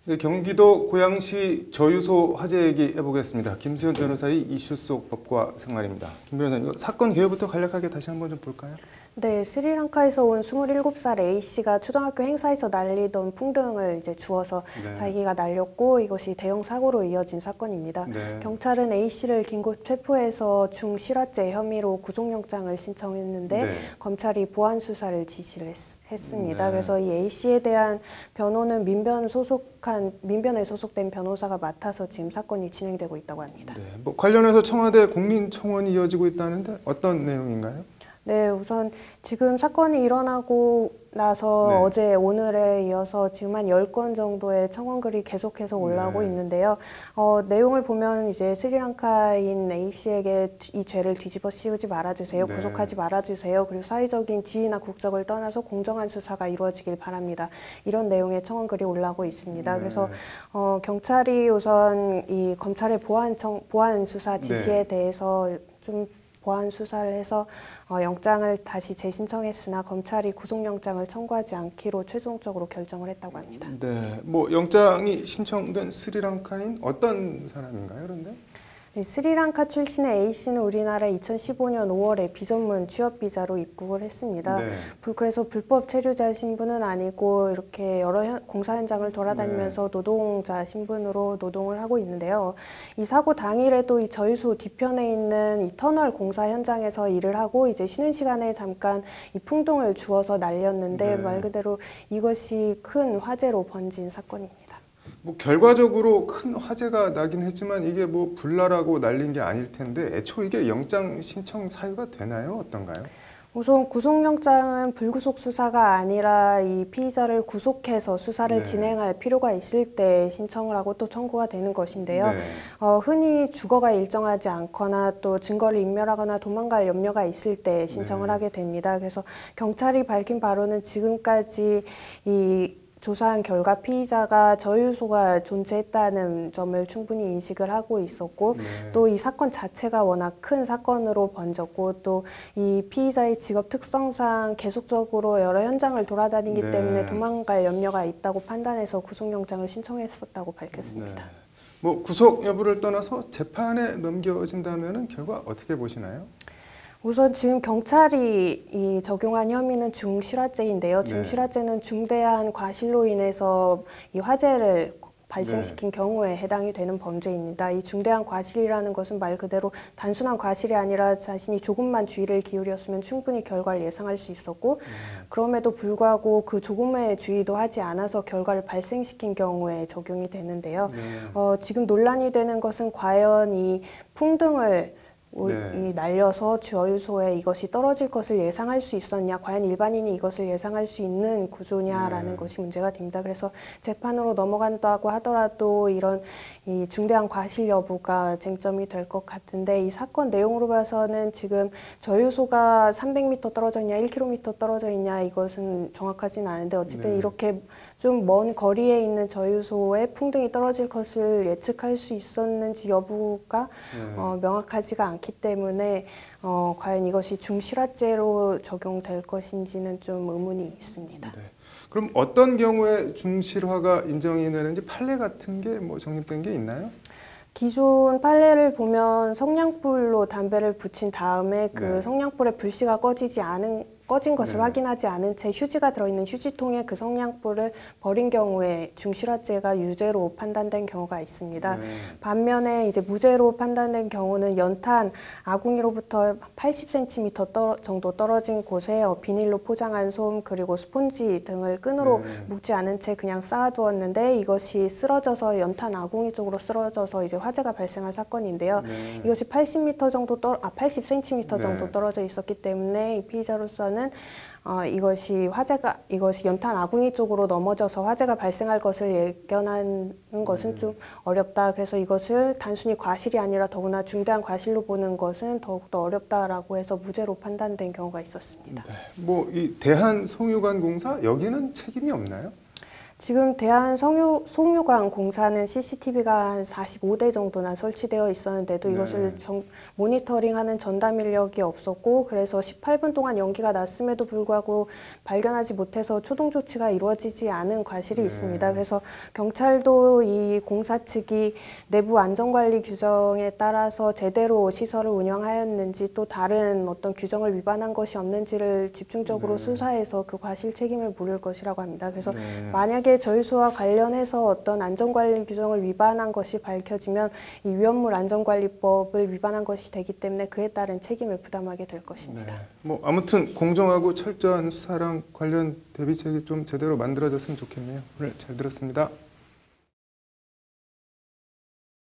네, 경기도 고양시 저유소 화재 얘기 해보겠습니다. 김수현 변호사의 이슈 속 법과 생활입니다. 김 변호사님, 이거 사건 개요부터 간략하게 다시 한번 좀 볼까요? 네, 스리랑카에서 온 27살 A씨가 초등학교 행사에서 날리던 풍등을 이제 주워서 자기가 날렸고 이것이 대형 사고로 이어진 사건입니다. 경찰은 A씨를 긴급 체포해서 중실화죄 혐의로 구속영장을 신청했는데 검찰이 보안 수사를 지시를 했습니다. 그래서 이 A씨에 대한 변호는 민변에 소속된 변호사가 맡아서 지금 사건이 진행되고 있다고 합니다. 뭐 관련해서 청와대 국민청원이 이어지고 있다는데 어떤 내용인가요? 네, 우선 지금 사건이 일어나고 나서 어제 오늘에 이어서 지금 한 10건 정도의 청원글이 계속해서 올라오고 있는데요. 내용을 보면 이제 스리랑카인 A씨에게 이 죄를 뒤집어 씌우지 말아주세요. 구속하지 말아주세요. 그리고 사회적인 지위나 국적을 떠나서 공정한 수사가 이루어지길 바랍니다. 이런 내용의 청원글이 올라오고 있습니다. 그래서 경찰이 우선 이 검찰의 보안 수사 지시에 대해서 좀 보안 수사를 해서 영장을 다시 재신청했으나 검찰이 구속영장을 청구하지 않기로 최종적으로 결정을 했다고 합니다. 네, 뭐 영장이 신청된 스리랑카인 어떤 사람인가요, 그런데? 스리랑카 출신의 A씨는 우리나라에 2015년 5월에 비전문 취업비자로 입국을 했습니다. 그래서 불법 체류자 신분은 아니고 이렇게 여러 공사 현장을 돌아다니면서 노동자 신분으로 노동을 하고 있는데요. 이 사고 당일에도 이 저유소 뒤편에 있는 이 터널 공사 현장에서 일을 하고 이제 쉬는 시간에 잠깐 이 풍등을 주워서 날렸는데 말 그대로 이것이 큰 화재로 번진 사건입니다. 뭐 결과적으로 큰 화재가 나긴 했지만 이게 뭐 불나라고 날린 게 아닐 텐데 애초 이게 영장 신청 사유가 되나요? 어떤가요? 우선 구속영장은 불구속 수사가 아니라 이 피의자를 구속해서 수사를 진행할 필요가 있을 때 신청을 하고 또 청구가 되는 것인데요. 흔히 주거가 일정하지 않거나 또 증거를 인멸하거나 도망갈 염려가 있을 때 신청을 하게 됩니다. 그래서 경찰이 밝힌 바로는 지금까지 이 조사한 결과 피의자가 저유소가 존재했다는 점을 충분히 인식을 하고 있었고 또 이 사건 자체가 워낙 큰 사건으로 번졌고 또 이 피의자의 직업 특성상 계속적으로 여러 현장을 돌아다니기 때문에 도망갈 염려가 있다고 판단해서 구속영장을 신청했었다고 밝혔습니다. 뭐 구속 여부를 떠나서 재판에 넘겨진다면 결과 어떻게 보시나요? 우선 지금 경찰이 이 적용한 혐의는 중실화죄인데요. 중실화죄는 중대한 과실로 인해서 이 화재를 발생시킨 경우에 해당이 되는 범죄입니다. 이 중대한 과실이라는 것은 말 그대로 단순한 과실이 아니라 자신이 조금만 주의를 기울였으면 충분히 결과를 예상할 수 있었고 그럼에도 불구하고 그 조금의 주의도 하지 않아서 결과를 발생시킨 경우에 적용이 되는데요. 지금 논란이 되는 것은 과연 이 풍등을 이 날려서 저유소에 이것이 떨어질 것을 예상할 수 있었냐, 과연 일반인이 이것을 예상할 수 있는 구조냐라는 것이 문제가 됩니다. 그래서 재판으로 넘어간다고 하더라도 이런 이 중대한 과실 여부가 쟁점이 될 것 같은데 이 사건 내용으로 봐서는 지금 저유소가 300m 떨어져 있냐, 1km 떨어져 있냐 이것은 정확하진 않은데 어쨌든 이렇게 좀 먼 거리에 있는 저유소에 풍등이 떨어질 것을 예측할 수 있었는지 여부가 명확하지가 않기 때문에 과연 이것이 중실화죄로 적용될 것인지는 좀 의문이 있습니다. 그럼 어떤 경우에 중실화가 인정이 되는지 판례 같은 게 뭐 정립된 게 있나요? 기존 판례를 보면 성냥불로 담배를 붙인 다음에 그 성냥불의 불씨가 꺼진 것을 확인하지 않은 채 휴지가 들어있는 휴지통에 그 성냥불을 버린 경우에 중실화죄가 유죄로 판단된 경우가 있습니다. 반면에 이제 무죄로 판단된 경우는 연탄 아궁이로부터 80cm 정도 떨어진 곳에 비닐로 포장한 솜 그리고 스폰지 등을 끈으로 묶지 않은 채 그냥 쌓아두었는데 이것이 쓰러져서 연탄 아궁이 쪽으로 쓰러져서 이제 화재가 발생한 사건인데요. 이것이 80cm 정도 떨어져 있었기 때문에 이 피의자로서는 이것이 연탄 아궁이 쪽으로 넘어져서 화재가 발생할 것을 예견하는 것은 좀 어렵다. 그래서 이것을 단순히 과실이 아니라 더구나 중대한 과실로 보는 것은 더욱더 어렵다라고 해서 무죄로 판단된 경우가 있었습니다. 뭐 이 대한송유관공사 여기는 책임이 없나요? 지금 대한송유관 공사는 CCTV가 한 45대 정도나 설치되어 있었는데도 이것을 모니터링하는 전담 인력이 없었고, 그래서 18분 동안 연기가 났음에도 불구하고 발견하지 못해서 초동 조치가 이루어지지 않은 과실이 있습니다. 그래서 경찰도 이 공사 측이 내부 안전관리 규정에 따라서 제대로 시설을 운영하였는지 또 다른 어떤 규정을 위반한 것이 없는지를 집중적으로 수사해서 그 과실 책임을 물을 것이라고 합니다. 그래서 만약에 저유소와 관련해서 어떤 안전관리 규정을 위반한 것이 밝혀지면 이 위험물 안전관리법을 위반한 것이 되기 때문에 그에 따른 책임을 부담하게 될 것입니다. 뭐 아무튼 공정하고 철저한 수사랑 관련 대비책이 좀 제대로 만들어졌으면 좋겠네요. 오늘 잘 들었습니다.